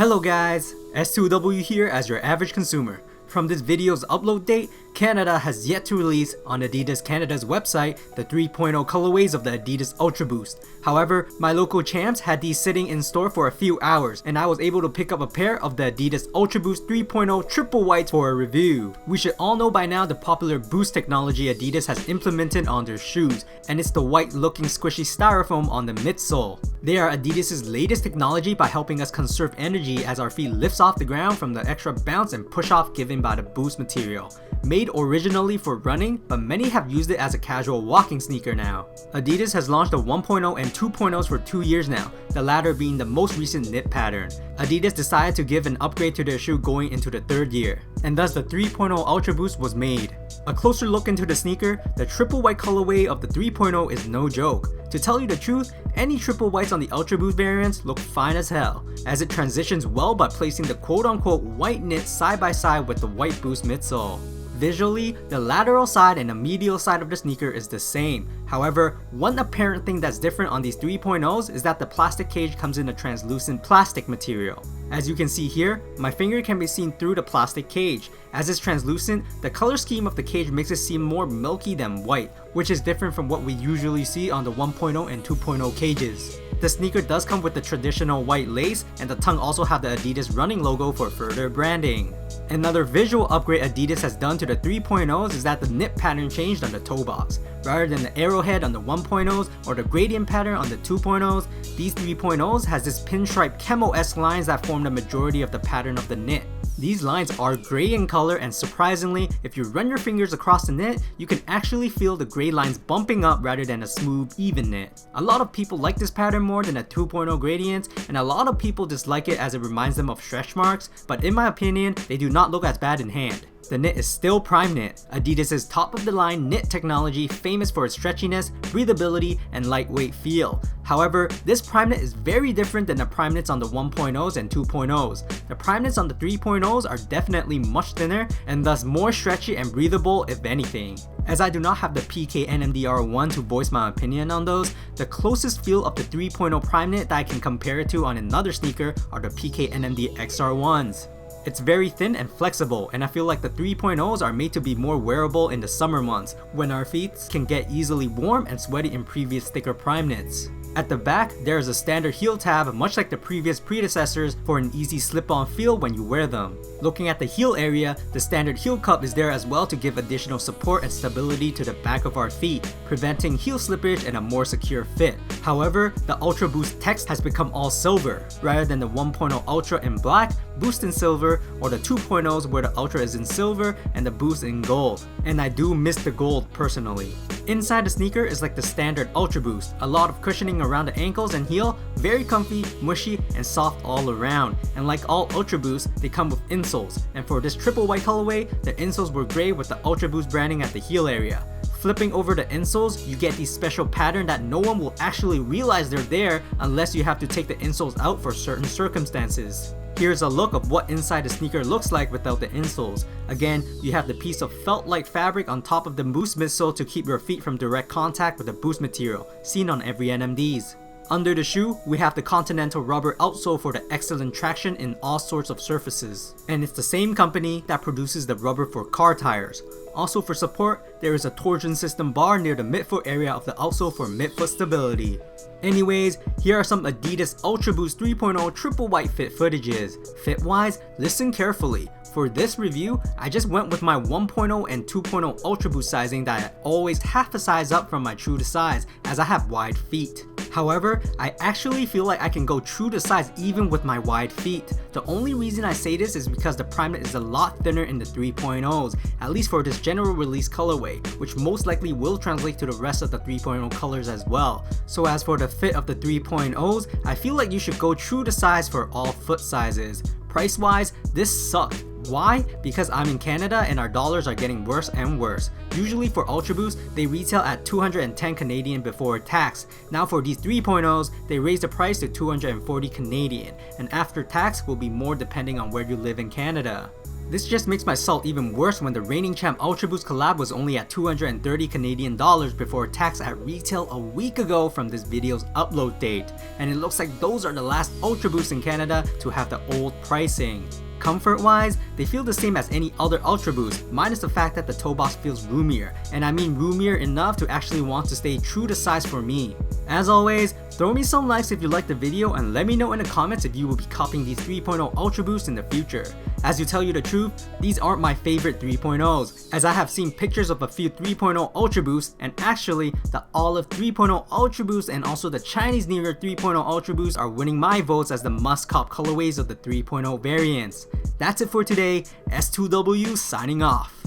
Hello guys, S2W here as your average consumer. From this video's upload date, Canada has yet to release on Adidas Canada's website the 3.0 colorways of the Adidas Ultra Boost. However, my local champs had these sitting in store for a few hours and I was able to pick up a pair of the Adidas Ultra Boost 3.0 triple whites for a review. We should all know by now the popular boost technology Adidas has implemented on their shoes, and it's the white looking squishy styrofoam on the midsole. They are Adidas's latest technology by helping us conserve energy as our feet lifts off the ground from the extra bounce and push off given by the boost material. Made originally for running, but many have used it as a casual walking sneaker now. Adidas has launched the 1.0 and 2.0s for 2 years now, the latter being the most recent knit pattern. Adidas decided to give an upgrade to their shoe going into the 3rd year, and thus the 3.0 Ultra Boost was made. A closer look into the sneaker, the triple white colorway of the 3.0 is no joke. To tell you the truth, any triple whites on the Ultra Boost variants look fine as hell, as it transitions well by placing the quote-unquote white knit side by side with the white boost midsole. Visually, the lateral side and the medial side of the sneaker is the same. However, one apparent thing that's different on these 3.0s is that the plastic cage comes in a translucent plastic material. As you can see here, my finger can be seen through the plastic cage. As it's translucent, the color scheme of the cage makes it seem more milky than white, which is different from what we usually see on the 1.0 and 2.0 cages. The sneaker does come with the traditional white lace, and the tongue also have the Adidas running logo for further branding. Another visual upgrade Adidas has done to the 3.0s is that the knit pattern changed on the toe box. Rather than the arrowhead on the 1.0s or the gradient pattern on the 2.0s, these 3.0s has this pinstripe camo-esque lines that form the majority of the pattern of the knit. These lines are gray in color, and surprisingly, if you run your fingers across the knit, you can actually feel the gray lines bumping up rather than a smooth, even knit. A lot of people like this pattern more than a 2.0 gradient, and a lot of people dislike it as it reminds them of stretch marks, but in my opinion, they do not look as bad in hand. The knit is still prime knit, Adidas's top of the line knit technology famous for its stretchiness, breathability, and lightweight feel. However, this prime knit is very different than the prime knits on the 1.0s and 2.0s. The prime knits on the 3.0s are definitely much thinner and thus more stretchy and breathable if anything. As I do not have the PK NMDR1 to voice my opinion on those, the closest feel of the 3.0 prime knit that I can compare it to on another sneaker are the PK NMD XR1s. It's very thin and flexible, and I feel like the 3.0s are made to be more wearable in the summer months, when our feet can get easily warm and sweaty in previous thicker prime knits. At the back, there is a standard heel tab much like the previous predecessors for an easy slip-on feel when you wear them. Looking at the heel area, the standard heel cup is there as well to give additional support and stability to the back of our feet, preventing heel slippage and a more secure fit. However, the Ultra Boost text has become all silver, rather than the 1.0 Ultra in black, Boost in silver, or the 2.0s where the Ultra is in silver and the Boost in gold. And I do miss the gold personally. Inside the sneaker is like the standard Ultra Boost, a lot of cushioning around the ankles and heel, very comfy, mushy, and soft all around. And like all Ultra Boosts, they come with insoles, and for this triple white colorway, the insoles were gray with the Ultra Boost branding at the heel area. Flipping over the insoles, you get these special pattern that no one will actually realize they're there unless you have to take the insoles out for certain circumstances. Here's a look of what inside the sneaker looks like without the insoles. Again, you have the piece of felt-like fabric on top of the Boost midsole to keep your feet from direct contact with the Boost material, seen on every NMDs. Under the shoe, we have the Continental rubber outsole for the excellent traction in all sorts of surfaces. And it's the same company that produces the rubber for car tires. Also for support, there is a torsion system bar near the midfoot area of the outsole for midfoot stability. Anyways, here are some Adidas Ultra Boost 3.0 triple white fit footages. Fit wise, listen carefully. For this review, I just went with my 1.0 and 2.0 Ultra Boost sizing that I always half a size up from my true to size as I have wide feet. However, I actually feel like I can go true to size even with my wide feet. The only reason I say this is because the prime knit is a lot thinner in the 3.0s, at least for this general release colorway, which most likely will translate to the rest of the 3.0 colors as well. So as for the fit of the 3.0s, I feel like you should go true to size for all foot sizes. Price wise, this sucked. Why? Because I'm in Canada and our dollars are getting worse and worse. Usually for Ultra Boost, they retail at 210 Canadian before tax. Now for these 3.0s, they raised the price to 240 Canadian, and after tax will be more depending on where you live in Canada. This just makes my salt even worse when the reigning champ Ultra Boost collab was only at 230 Canadian dollars before tax at retail a week ago from this video's upload date. And it looks like those are the last Ultra Boosts in Canada to have the old pricing. Comfort wise, they feel the same as any other Ultra Boost, minus the fact that the toe box feels roomier, and I mean roomier enough to actually want to stay true to size for me. As always, throw me some likes if you liked the video and let me know in the comments if you will be copying these 3.0 Ultra Boosts in the future. As to tell you the truth, these aren't my favorite 3.0s, as I have seen pictures of a few 3.0 Ultra Boosts, and actually the olive 3.0 Ultra Boost and also the Chinese New Year 3.0 Ultra Boost are winning my votes as the must-cop colorways of the 3.0 variants. That's it for today, S2W signing off.